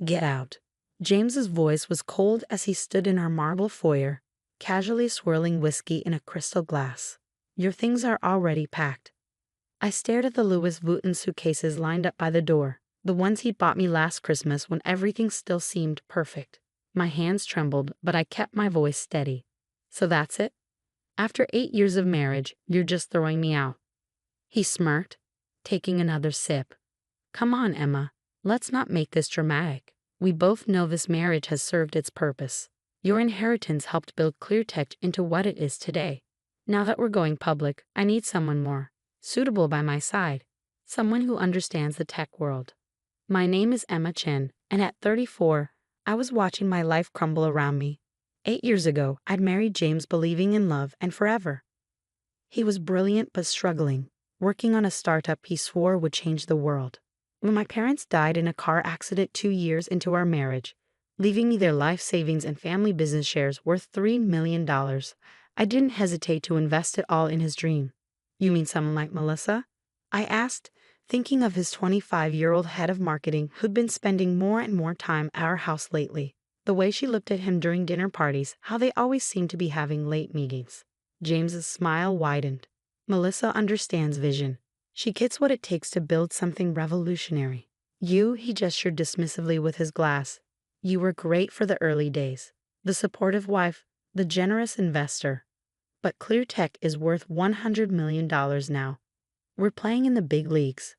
Get out. James's voice was cold as he stood in our marble foyer, casually swirling whiskey in a crystal glass. Your things are already packed. I stared at the Louis Vuitton suitcases lined up by the door, the ones he'd bought me last Christmas when everything still seemed perfect. My hands trembled, but I kept my voice steady. So that's it? After 8 years of marriage, you're just throwing me out. He smirked, taking another sip. Come on, Emma. Let's not make this dramatic. We both know this marriage has served its purpose. Your inheritance helped build ClearTech into what it is today. Now that we're going public, I need someone more suitable by my side, someone who understands the tech world. My name is Emma Chen, and at 34, I was watching my life crumble around me. 8 years ago, I'd married James believing in love and forever. He was brilliant but struggling, working on a startup he swore would change the world. When my parents died in a car accident 2 years into our marriage, leaving me their life savings and family business shares worth $3 million, I didn't hesitate to invest it all in his dream. You mean someone like Melissa? I asked, thinking of his 25-year-old head of marketing who'd been spending more and more time at our house lately. The way she looked at him during dinner parties, how they always seemed to be having late meetings. James's smile widened. Melissa understands vision. She gets what it takes to build something revolutionary. He gestured dismissively with his glass. You were great for the early days. The supportive wife, the generous investor. But ClearTech is worth $100 million now. We're playing in the big leagues.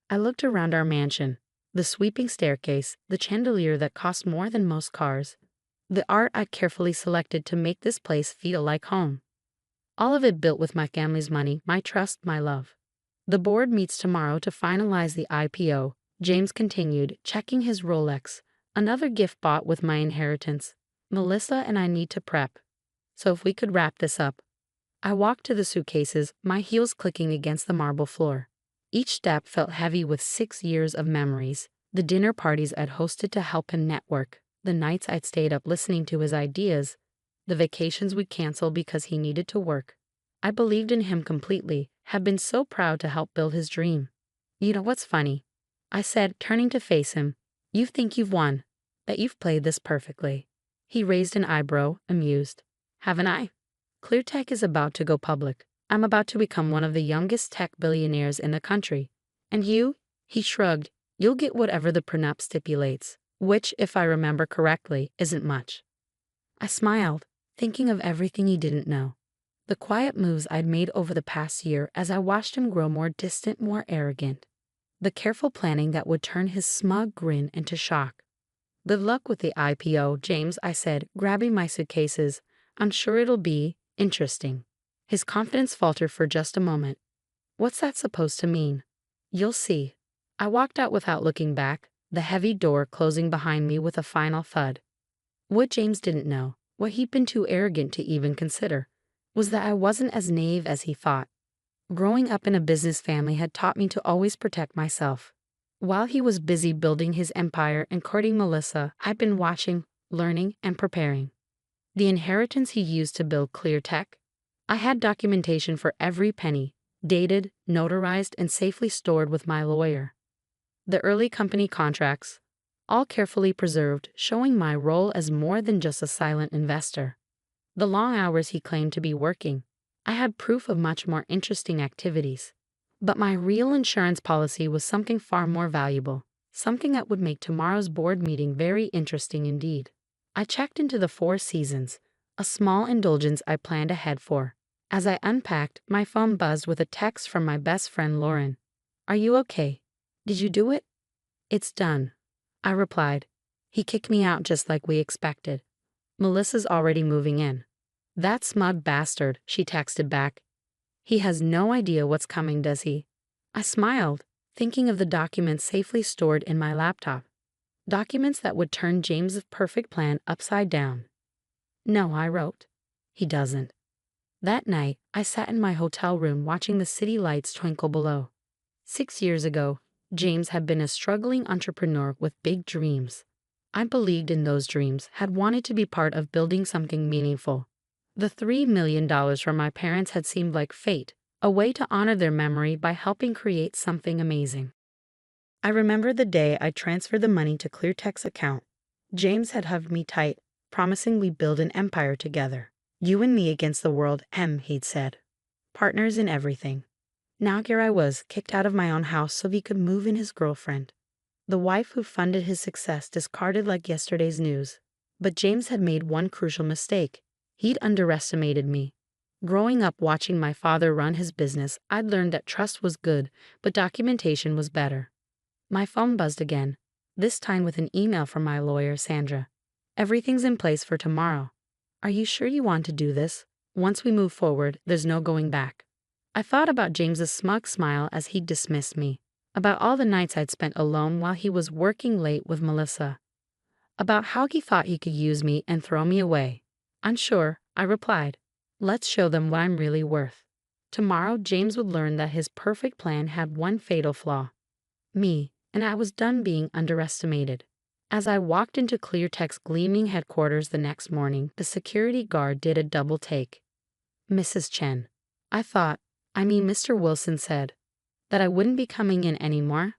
I looked around our mansion. The sweeping staircase, the chandelier that cost more than most cars. The art I carefully selected to make this place feel like home. All of it built with my family's money, my trust, my love. The board meets tomorrow to finalize the IPO, James continued, checking his Rolex. Another gift bought with my inheritance. Melissa and I need to prep. So if we could wrap this up. I walked to the suitcases, my heels clicking against the marble floor. Each step felt heavy with 6 years of memories. The dinner parties I'd hosted to help him network, the nights I'd stayed up listening to his ideas, the vacations we'd canceled because he needed to work. I believed in him completely, had been so proud to help build his dream. You know what's funny? I said, turning to face him. You think you've won, that you've played this perfectly. He raised an eyebrow, amused. Haven't I? ClearTech is about to go public. I'm about to become one of the youngest tech billionaires in the country. And you? He shrugged. You'll get whatever the prenup stipulates, which, if I remember correctly, isn't much. I smiled, thinking of everything he didn't know. The quiet moves I'd made over the past year as I watched him grow more distant, more arrogant. The careful planning that would turn his smug grin into shock. Good luck with the IPO, James, I said, grabbing my suitcases. I'm sure it'll be interesting. His confidence faltered for just a moment. What's that supposed to mean? You'll see. I walked out without looking back, the heavy door closing behind me with a final thud. What James didn't know, what he'd been too arrogant to even consider, was that I wasn't as naive as he thought. Growing up in a business family had taught me to always protect myself. While he was busy building his empire and courting Melissa, I'd been watching, learning, and preparing. The inheritance he used to build ClearTech? I had documentation for every penny, dated, notarized, and safely stored with my lawyer. The early company contracts, all carefully preserved, showing my role as more than just a silent investor. The long hours he claimed to be working, I had proof of much more interesting activities. But my real insurance policy was something far more valuable, something that would make tomorrow's board meeting very interesting indeed. I checked into the Four Seasons, a small indulgence I planned ahead for. As I unpacked, my phone buzzed with a text from my best friend Lauren. Are you okay? Did you do it? It's done, I replied. He kicked me out just like we expected. Melissa's already moving in. That smug bastard, she texted back. He has no idea what's coming, does he? I smiled, thinking of the documents safely stored in my laptop. Documents that would turn James's perfect plan upside down. No, I wrote. He doesn't. That night, I sat in my hotel room watching the city lights twinkle below. 6 years ago, James had been a struggling entrepreneur with big dreams. I believed in those dreams, had wanted to be part of building something meaningful. The $3 million from my parents had seemed like fate, a way to honor their memory by helping create something amazing. I remember the day I transferred the money to ClearTech's account. James had hugged me tight, promising we'd build an empire together. You and me against the world, he'd said. Partners in everything. Now here I was, kicked out of my own house so he could move in his girlfriend. The wife who funded his success discarded like yesterday's news. But James had made one crucial mistake. He'd underestimated me. Growing up watching my father run his business, I'd learned that trust was good, but documentation was better. My phone buzzed again, this time with an email from my lawyer, Sandra. Everything's in place for tomorrow. Are you sure you want to do this? Once we move forward, there's no going back. I thought about James's smug smile as he dismissed me, about all the nights I'd spent alone while he was working late with Melissa, about how he thought he could use me and throw me away. Unsure, I replied, let's show them what I'm really worth. Tomorrow, James would learn that his perfect plan had one fatal flaw. Me, and I was done being underestimated. As I walked into ClearTech's gleaming headquarters the next morning, the security guard did a double take. Mrs. Chen. Mr. Wilson said, that I wouldn't be coming in anymore.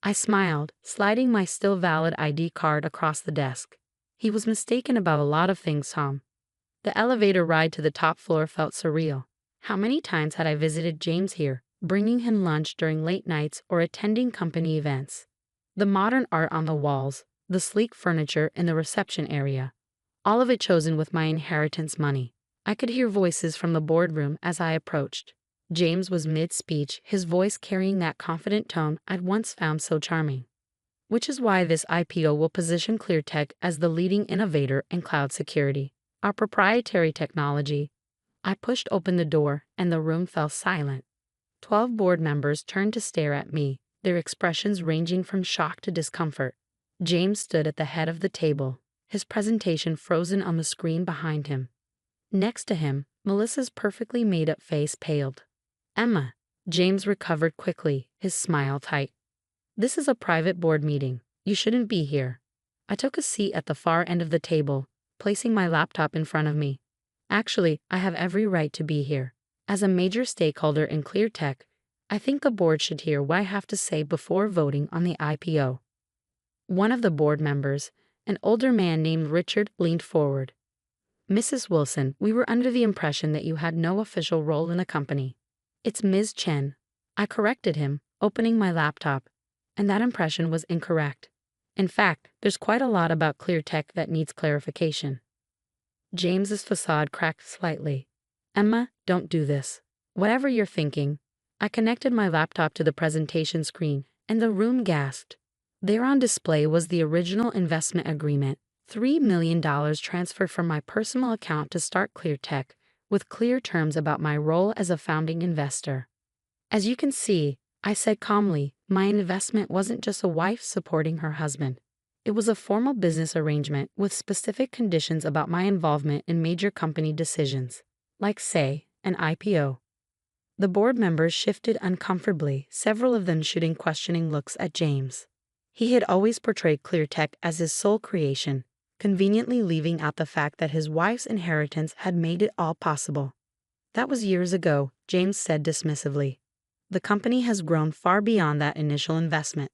I smiled, sliding my still valid ID card across the desk. He was mistaken about a lot of things, Tom. The elevator ride to the top floor felt surreal. How many times had I visited James here, bringing him lunch during late nights or attending company events? The modern art on the walls, the sleek furniture in the reception area, all of it chosen with my inheritance money. I could hear voices from the boardroom as I approached. James was mid-speech, his voice carrying that confident tone I'd once found so charming. Which is why this IPO will position ClearTech as the leading innovator in cloud security. Our proprietary technology. I pushed open the door, and the room fell silent. 12 board members turned to stare at me, their expressions ranging from shock to discomfort. James stood at the head of the table, his presentation frozen on the screen behind him. Next to him, Melissa's perfectly made-up face paled. Emma. James recovered quickly, his smile tight. This is a private board meeting. You shouldn't be here. I took a seat at the far end of the table, placing my laptop in front of me. Actually, I have every right to be here. As a major stakeholder in ClearTech, I think the board should hear what I have to say before voting on the IPO. One of the board members, an older man named Richard, leaned forward. Mrs. Wilson, we were under the impression that you had no official role in the company. It's Ms. Chen. I corrected him, opening my laptop, and that impression was incorrect. In fact, there's quite a lot about ClearTech that needs clarification. James's facade cracked slightly. Emma, don't do this. Whatever you're thinking. I connected my laptop to the presentation screen, and the room gasped. There on display was the original investment agreement, $3 million transferred from my personal account to start ClearTech, with clear terms about my role as a founding investor. As you can see, I said calmly, my investment wasn't just a wife supporting her husband. It was a formal business arrangement with specific conditions about my involvement in major company decisions, like, say, an IPO. The board members shifted uncomfortably, several of them shooting questioning looks at James. He had always portrayed ClearTech as his sole creation, conveniently leaving out the fact that his wife's inheritance had made it all possible. That was years ago, James said dismissively. The company has grown far beyond that initial investment.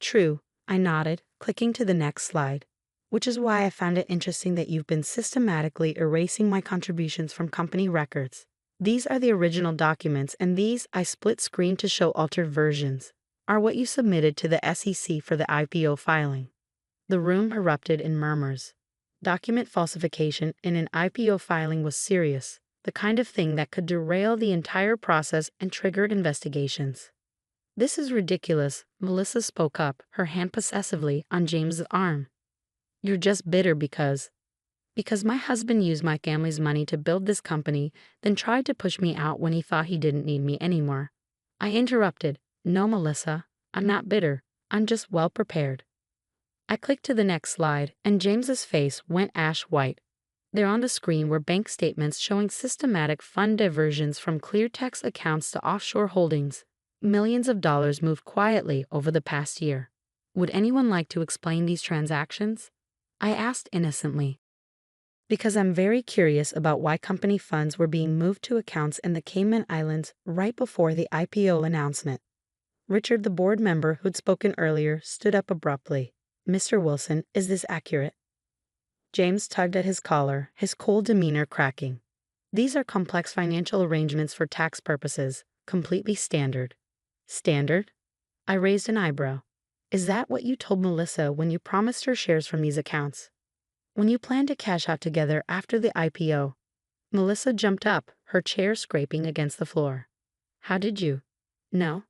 True, I nodded, clicking to the next slide, which is why I found it interesting that you've been systematically erasing my contributions from company records. These are the original documents, and these, I split screen to show altered versions, are what you submitted to the SEC for the IPO filing. The room erupted in murmurs. Document falsification in an IPO filing was serious, the kind of thing that could derail the entire process and trigger investigations. This is ridiculous, Melissa spoke up, her hand possessively on James's arm. You're just bitter because my husband used my family's money to build this company, then tried to push me out when he thought he didn't need me anymore. I interrupted. No, Melissa, I'm not bitter. I'm just well prepared. I clicked to the next slide, and James's face went ash white. There on the screen were bank statements showing systematic fund diversions from ClearTech's accounts to offshore holdings. Millions of dollars moved quietly over the past year. Would anyone like to explain these transactions? I asked innocently. Because I'm very curious about why company funds were being moved to accounts in the Cayman Islands right before the IPO announcement. Richard, the board member who'd spoken earlier, stood up abruptly. Mr. Wilson, is this accurate? James tugged at his collar, his cold demeanor cracking. These are complex financial arrangements for tax purposes, completely standard. Standard? I raised an eyebrow. Is that what you told Melissa when you promised her shares from these accounts? When you planned to cash out together after the IPO? Melissa jumped up, her chair scraping against the floor. How did you? No.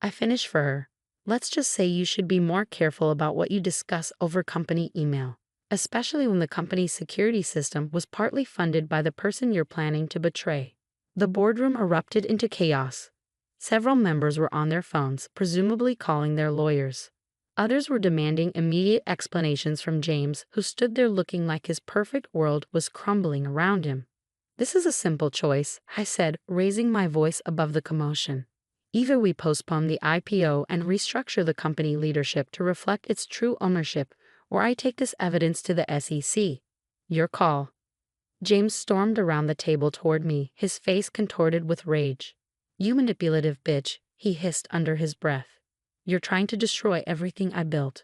I finished for her. Let's just say you should be more careful about what you discuss over company email, especially when the company's security system was partly funded by the person you're planning to betray. The boardroom erupted into chaos. Several members were on their phones, presumably calling their lawyers. Others were demanding immediate explanations from James, who stood there looking like his perfect world was crumbling around him. This is a simple choice, I said, raising my voice above the commotion. Either we postpone the IPO and restructure the company leadership to reflect its true ownership, or I take this evidence to the SEC. Your call. James stormed around the table toward me, his face contorted with rage. You manipulative bitch, he hissed under his breath. You're trying to destroy everything I built.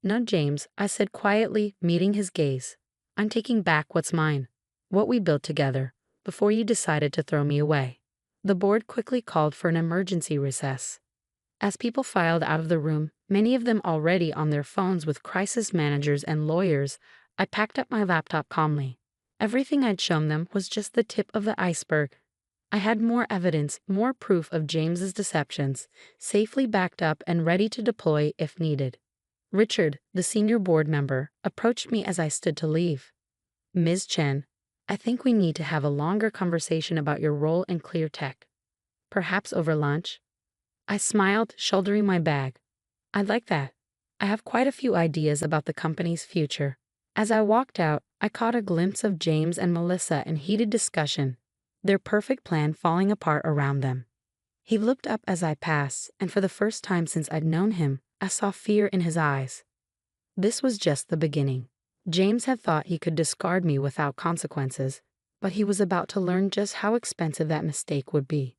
No, James, I said quietly, meeting his gaze. I'm taking back what's mine. What we built together, before you decided to throw me away. The board quickly called for an emergency recess. As people filed out of the room, many of them already on their phones with crisis managers and lawyers, I packed up my laptop calmly. Everything I'd shown them was just the tip of the iceberg. I had more evidence, more proof of James's deceptions, safely backed up and ready to deploy if needed. Richard, the senior board member, approached me as I stood to leave. Ms. Chen, I think we need to have a longer conversation about your role in Clear Tech. Perhaps over lunch? I smiled, shouldering my bag. I'd like that. I have quite a few ideas about the company's future. As I walked out, I caught a glimpse of James and Melissa in heated discussion, their perfect plan falling apart around them. He looked up as I passed, and for the first time since I'd known him, I saw fear in his eyes. This was just the beginning. James had thought he could discard me without consequences, but he was about to learn just how expensive that mistake would be.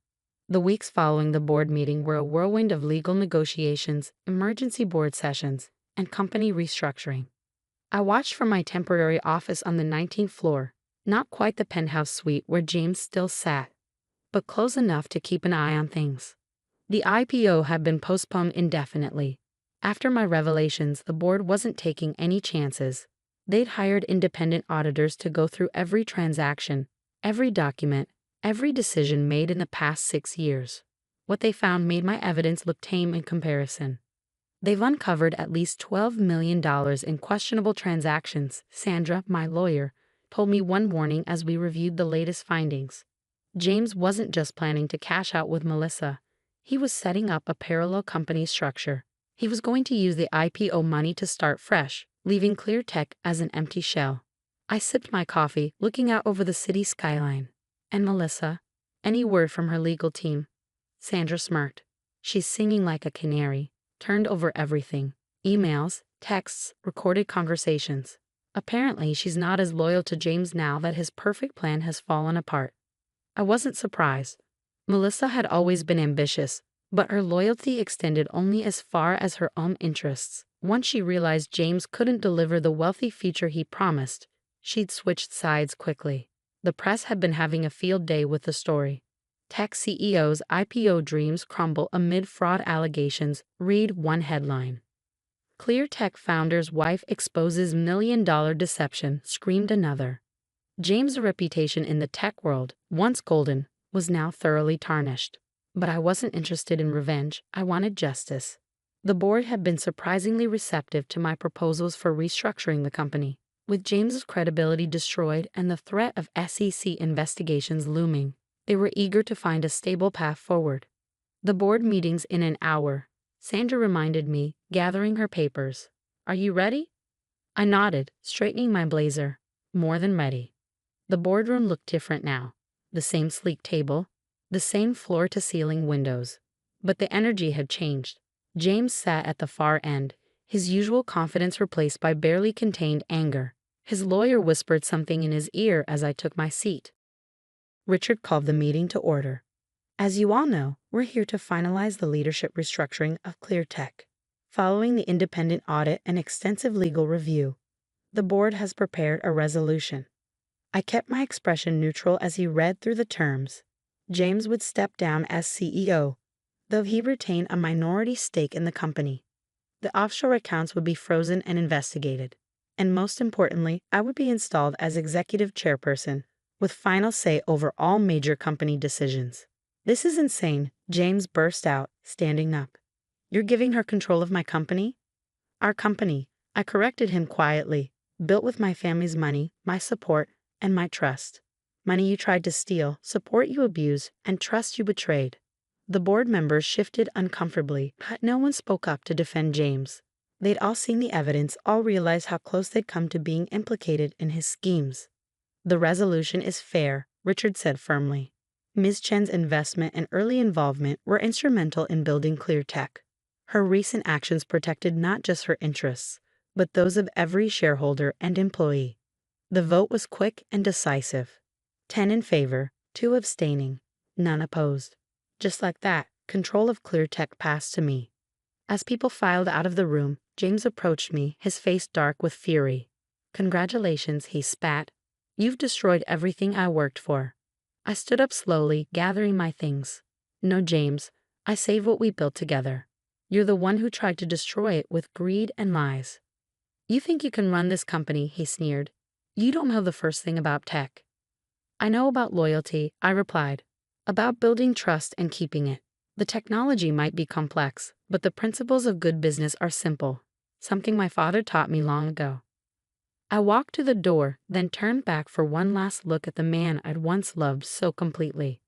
The weeks following the board meeting were a whirlwind of legal negotiations, emergency board sessions, and company restructuring. I watched from my temporary office on the 19th floor, not quite the penthouse suite where James still sat, but close enough to keep an eye on things. The IPO had been postponed indefinitely. After my revelations, the board wasn't taking any chances. They'd hired independent auditors to go through every transaction, every document, every decision made in the past 6 years. What they found made my evidence look tame in comparison. They've uncovered at least $12 million in questionable transactions, Sandra, my lawyer, told me one morning as we reviewed the latest findings. James wasn't just planning to cash out with Melissa. He was setting up a parallel company structure. He was going to use the IPO money to start fresh, leaving Clear Tech as an empty shell. I sipped my coffee, looking out over the city skyline. And Melissa? Any word from her legal team? Sandra smirked. She's singing like a canary, turned over everything. Emails, texts, recorded conversations. Apparently, she's not as loyal to James now that his perfect plan has fallen apart. I wasn't surprised. Melissa had always been ambitious, but her loyalty extended only as far as her own interests. Once she realized James couldn't deliver the wealthy future he promised, she'd switched sides quickly. The press had been having a field day with the story. Tech CEO's IPO dreams crumble amid fraud allegations, read one headline. Clear Tech founder's wife exposes million-dollar deception, screamed another. James' reputation in the tech world, once golden, was now thoroughly tarnished. But I wasn't interested in revenge, I wanted justice. The board had been surprisingly receptive to my proposals for restructuring the company. With James's credibility destroyed and the threat of SEC investigations looming, they were eager to find a stable path forward. The board meeting's in an hour, Sandra reminded me, gathering her papers. Are you ready? I nodded, straightening my blazer. More than ready. The boardroom looked different now. The same sleek table, the same floor-to-ceiling windows. But the energy had changed. James sat at the far end, his usual confidence replaced by barely contained anger. His lawyer whispered something in his ear as I took my seat. Richard called the meeting to order. As you all know, we're here to finalize the leadership restructuring of ClearTech. Following the independent audit and extensive legal review, the board has prepared a resolution. I kept my expression neutral as he read through the terms. James would step down as CEO, though he retained a minority stake in the company. The offshore accounts would be frozen and investigated. And most importantly, I would be installed as executive chairperson, with final say over all major company decisions. This is insane, James burst out, standing up. You're giving her control of my company? Our company, I corrected him quietly, built with my family's money, my support, and my trust. Money you tried to steal, support you abused, and trust you betrayed. The board members shifted uncomfortably, but no one spoke up to defend James. They'd all seen the evidence, all realized how close they'd come to being implicated in his schemes. The resolution is fair, Richard said firmly. Ms. Chen's investment and early involvement were instrumental in building ClearTech. Her recent actions protected not just her interests, but those of every shareholder and employee. The vote was quick and decisive. 10 in favor, 2 abstaining, none opposed. Just like that, control of ClearTech passed to me. As people filed out of the room, James approached me, his face dark with fury. Congratulations, he spat. You've destroyed everything I worked for. I stood up slowly, gathering my things. No, James, I saved what we built together. You're the one who tried to destroy it with greed and lies. You think you can run this company, he sneered. You don't know the first thing about tech. I know about loyalty, I replied. About building trust and keeping it. The technology might be complex, but the principles of good business are simple, something my father taught me long ago. I walked to the door, then turned back for one last look at the man I'd once loved so completely.